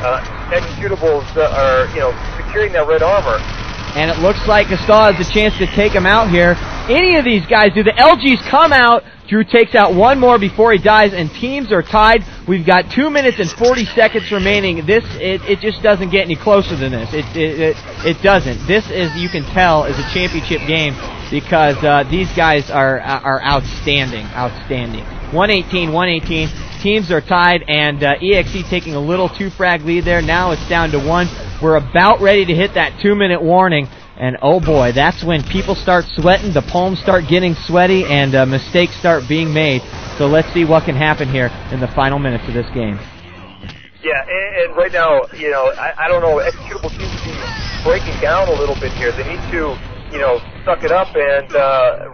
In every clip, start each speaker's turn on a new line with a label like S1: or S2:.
S1: Executables are, securing that red armor.
S2: And it looks like Gastal has a chance to take him out here. Any of these guys do. The LGs come out. Drew takes out one more before he dies, and teams are tied. We've got 2 minutes and 40 seconds remaining. It just doesn't get any closer than this. It doesn't. This is, you can tell, is a championship game because these guys are outstanding. 118. Teams are tied, and EXE taking a little 2-frag lead there. Now it's down to 1. We're about ready to hit that 2-minute warning. And oh boy, that's when people start sweating, the palms start getting sweaty, and mistakes start being made. So let's see what can happen here in the final minutes of this game.
S1: Yeah, and right now, I don't know, Executable seems to be breaking down a little bit here. They need to, suck it up and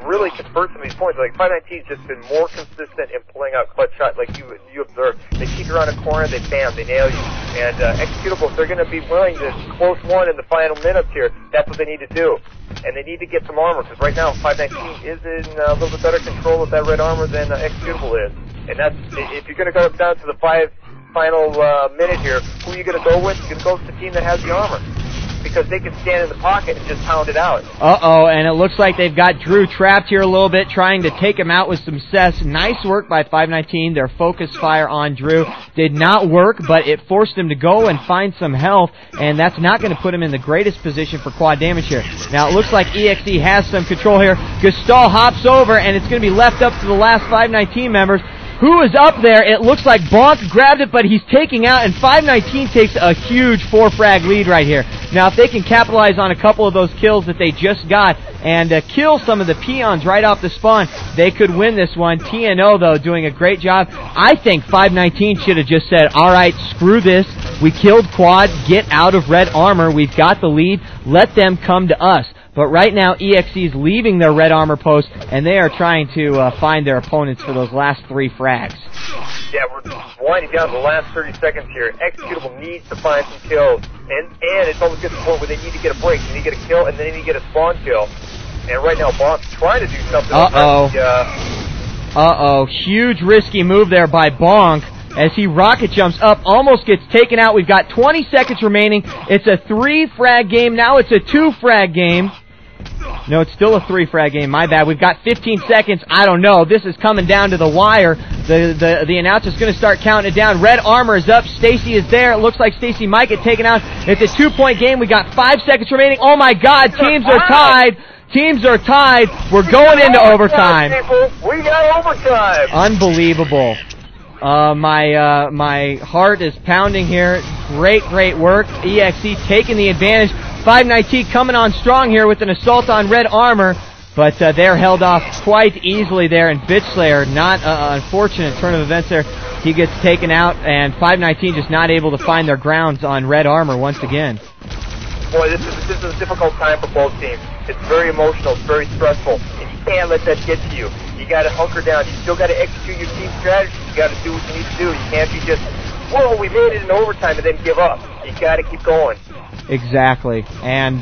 S1: really convert some of these points. Like 519's just been more consistent in pulling out clutch shots, like you observed. They keep you around a corner, they bam, they nail you. And Executable, if they're going to be willing to close one in the final minutes here, that's what they need to do. And they need to get some armor, because right now 519 is in a little bit better control of that red armor than Executable is. And that's, if you're going to go down to the final minute here, who are you going to go with? You're going to go with the team that has the armor, because they can stand in the pocket and just pound it out.
S2: Uh-oh, and it looks like they've got Drew trapped here a little bit, trying to take him out with some cess. Nice work by 519. Their focus fire on Drew did not work, but it forced him to go and find some health, and that's not going to put him in the greatest position for quad damage here. Now, it looks like EXE has some control here. Gastal hops over, and it's going to be left up to the last 519 members. Who is up there? It looks like Bonk grabbed it, but he's taking out, and 519 takes a huge 4-frag lead right here. Now, if they can capitalize on a couple of those kills that they just got and kill some of the peons right off the spawn, they could win this one. TNO, though, doing a great job. I think 519 should have just said, all right, screw this. We killed quad. Get out of red armor. We've got the lead. Let them come to us. But right now, EXE is leaving their red armor post, and they are trying to find their opponents for those last 3 frags.
S1: Yeah, we're winding down the last 30 seconds here. Executable needs to find some kills, and it's almost get to the point where they need to get a break. They need to get a kill, and then they need to get a spawn kill. And right now, Bonk's trying to do something.
S2: Uh-oh. Huge risky move there by Bonk. As he rocket jumps up, almost gets taken out. We've got 20 seconds remaining. It's a 3-frag game. Now it's a 2-frag game. No, it's still a 3-frag game. My bad. We've got 15 seconds. I don't know. This is coming down to the wire. The announcer's going to start counting it down. Red armor is up. Stacy is there. It looks like Stacy might get taken out. It's a 2-point game. We got 5 seconds remaining. Oh my God! Teams are tied. Teams are tied. We're going into overtime.
S1: We got overtime.
S2: Unbelievable. My heart is pounding here. Great work. EXE taking the advantage. 519 coming on strong here with an assault on red armor, but they're held off quite easily there. And Bitchslayer, not unfortunate turn of events there. He gets taken out, and 519 just not able to find their grounds on red armor once again.
S1: Boy, this is a difficult time for both teams. It's very emotional. It's very stressful, and you can't let that get to you. You got to hunker down. You still got to execute your team strategy. You got to do what you need to do. You can't be just, whoa, we made it in overtime and then give up. You got to keep going.
S2: Exactly. And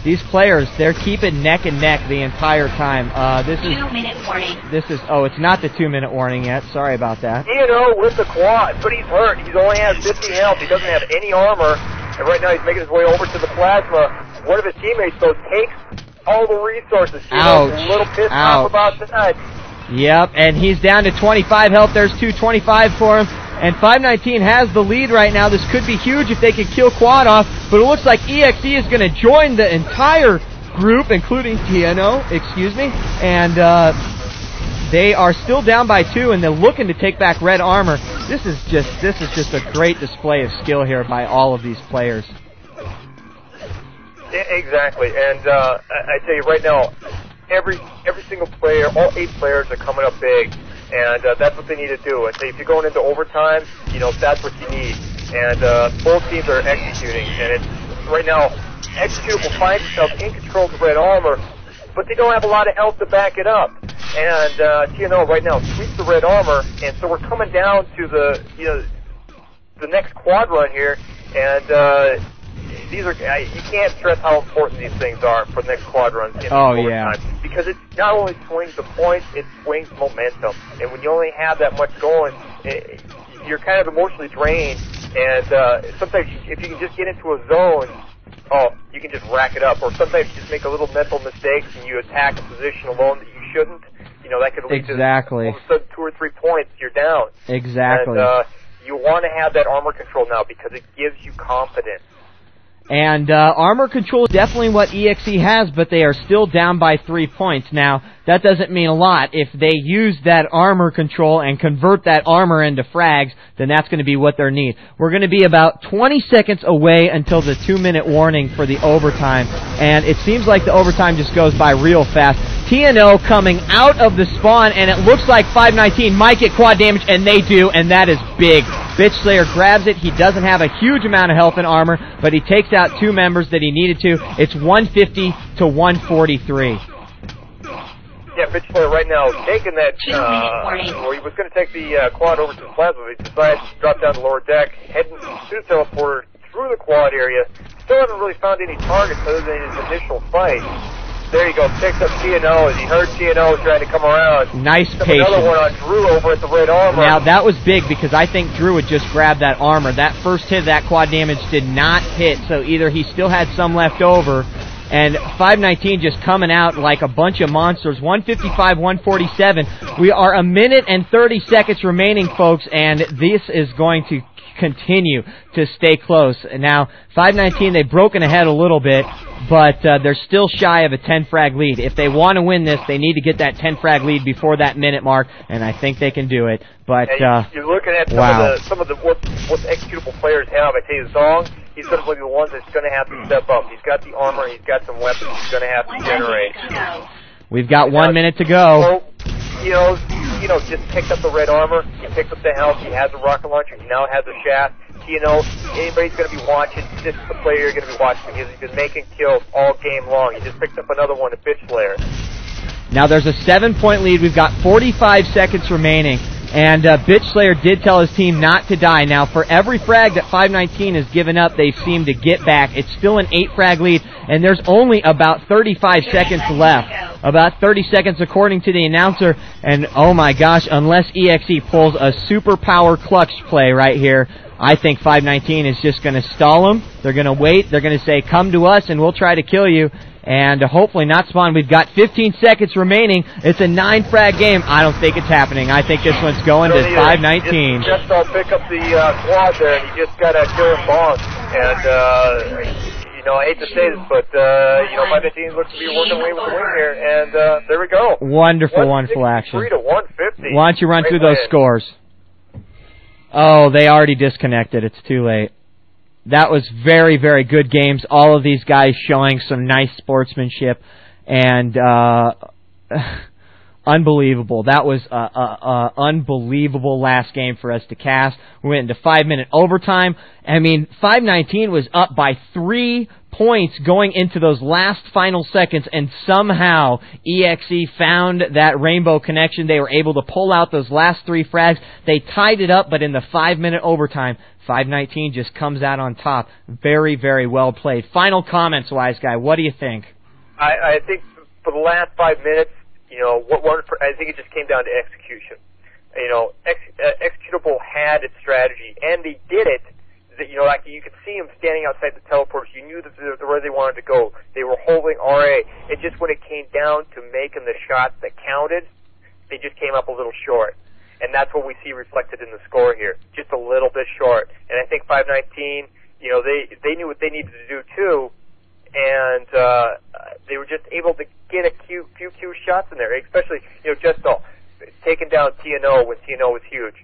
S2: these players, they're keeping neck and neck the entire time. This is
S3: 2-minute warning.
S2: Oh, it's not the 2-minute warning yet. Sorry about that.
S1: With the quad, but he's hurt. He only has 50 health. He doesn't have any armor, and right now he's making his way over to the plasma. One of his teammates, though, takes all the resources.
S2: Ouch.
S1: A little pissed off about that.
S2: Yep, and he's down to 25 health. There's 225 for him. And 519 has the lead right now. This could be huge if they can kill quad off, but it looks like EXE is going to join the entire group, including TNO, and they are still down by 2, and they're looking to take back red armor. This is just a great display of skill here by all of these players.
S1: Yeah, exactly, and I tell you right now, every single player, all 8 players are coming up big. And that's what they need to do. And so if you're going into overtime, that's what you need. And both teams are executing. And it's right now, Executable finds itself in control of red armor, but they don't have a lot of health to back it up. And TNO right now sweeps the red armor, and so we're coming down to the next quad run here. And these are you can't stress how important these things are for the next quad runs in overtime. Because it not only swings the points, it swings momentum. And when you only have that much going, you're kind of emotionally drained And sometimes if you can just get into a zone, you can just rack it up. Or sometimes you just make a little mental mistakes and you attack a position alone that you shouldn't. You know, that could lead to all of a sudden 2 or 3 points, you're down.
S2: Exactly.
S1: And you want to have that armor control now because it gives you confidence.
S2: And armor control is definitely what EXE has, but they are still down by 3 points. Now, that doesn't mean a lot. If they use that armor control and convert that armor into frags, then that's going to be what they need. We're going to be about 20 seconds away until the 2-minute warning for the overtime. And it seems like the overtime just goes by real fast. TNO coming out of the spawn, and it looks like 519 might get quad damage, and they do, and that is big. Bitch Slayer grabs it. He doesn't have a huge amount of health and armor, but he takes out 2 members that he needed to. It's 150 to 143.
S1: Yeah, Bitch Slayer right now taking that, or he was going to take the quad over to the plasma, but he decided to drop down the lower deck, heading to the teleporter through the quad area. Still haven't really found any targets other than his initial fight. There you go, picks up TNO, as he heard TNO trying to come around. Nice patience. Another one on Drew over at the red armor.
S2: Now, that was big because I think Drew would just grab that armor. That first hit of that quad damage did not hit, so either he still had some left over, and 519 just coming out like a bunch of monsters. 155, 147. We are 1 minute and 30 seconds remaining, folks, and this is going to continue to stay close. Now, 519, they've broken ahead a little bit, but they're still shy of a 10-frag lead. If they want to win this, they need to get that 10-frag lead before that minute mark, and I think they can do it. But
S1: you're looking at some of the what executable players have. I tell you, Zong, he's going to be the one that's going to have to step up. He's got the armor, he's got some weapons he's going to have to generate.
S2: We've got 1 minute to go.
S1: So, just picked up the red armor, he picked up the health, he has a rocket launcher, he now has a shaft. Anybody's going to be watching, this is the player you're going to be watching because he's been making kills all game long. He just picked up another one, a Bitch Slayer.
S2: Now there's a 7-point lead. We've got 45 seconds remaining. And Bitch Slayer did tell his team not to die. Now, for every frag that 519 has given up, they seem to get back. It's still an 8-frag lead, and there's only about 35 seconds left. About 30 seconds according to the announcer. And, oh my gosh, unless EXE pulls a superpower clutch play right here, I think 519 is just going to stall them. They're going to wait. They're going to say, come to us, and we'll try to kill you. And hopefully not spawn. We've got 15 seconds remaining. It's a 9-frag game. I don't think it's happening. I think this one's going to 519.
S1: Just I'll pick up the quad there, and you just got to kill him bonk. And, I hate to say this, but, 519 looks to be working away with the win here. And there we go.
S2: Wonderful action.
S1: 3 to 150.
S2: Why don't you run through those scores? Oh, they already disconnected. It's too late. That was very, very good games. All of these guys showing some nice sportsmanship and unbelievable. That was unbelievable last game for us to cast. We went into 5-minute overtime. I mean, 519 was up by 3 points going into those last final seconds, and somehow EXE found that rainbow connection. They were able to pull out those last 3 frags. They tied it up, but in the 5-minute overtime, 519 just comes out on top. Very, very well played. Final comments, Wise Guy. What do you think?
S1: I think for the last 5 minutes, I think it just came down to execution. Executable had its strategy, and they did it. Like you could see them standing outside the teleporters. You knew that where they wanted to go. They were holding RA. It just when it came down to making the shots that counted, they just came up a little short. And that's what we see reflected in the score here. Just a little bit short. And I think 519, they knew what they needed to do too. And they were just able to get a few shots in there, especially, just taking down TNO when TNO was huge.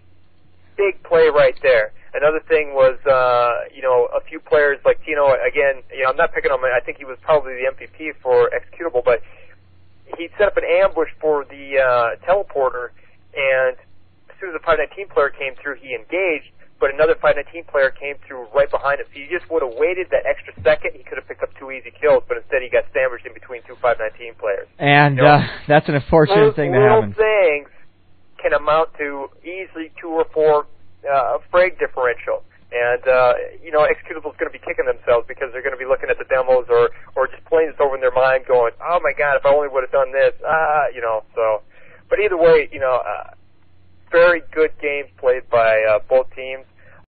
S1: Big play right there. Another thing was, a few players like TNO, again, I'm not picking on him, I think he was probably the MVP for Executable, but he set up an ambush for the teleporter, and as soon as the 519 player came through, he engaged, but another 519 player came through right behind him. So he just would have waited that extra second, he could have picked up 2 easy kills, but instead he got sandwiched in between 2 519 players.
S2: And that's an unfortunate thing to happen.
S1: Little things can amount to easily 2 or 4 frag differential. And, Executable's going to be kicking themselves because they're going to be looking at the demos or just playing this over in their mind going, oh my god, if I only would have done this, so. But either way, very good games played by both teams.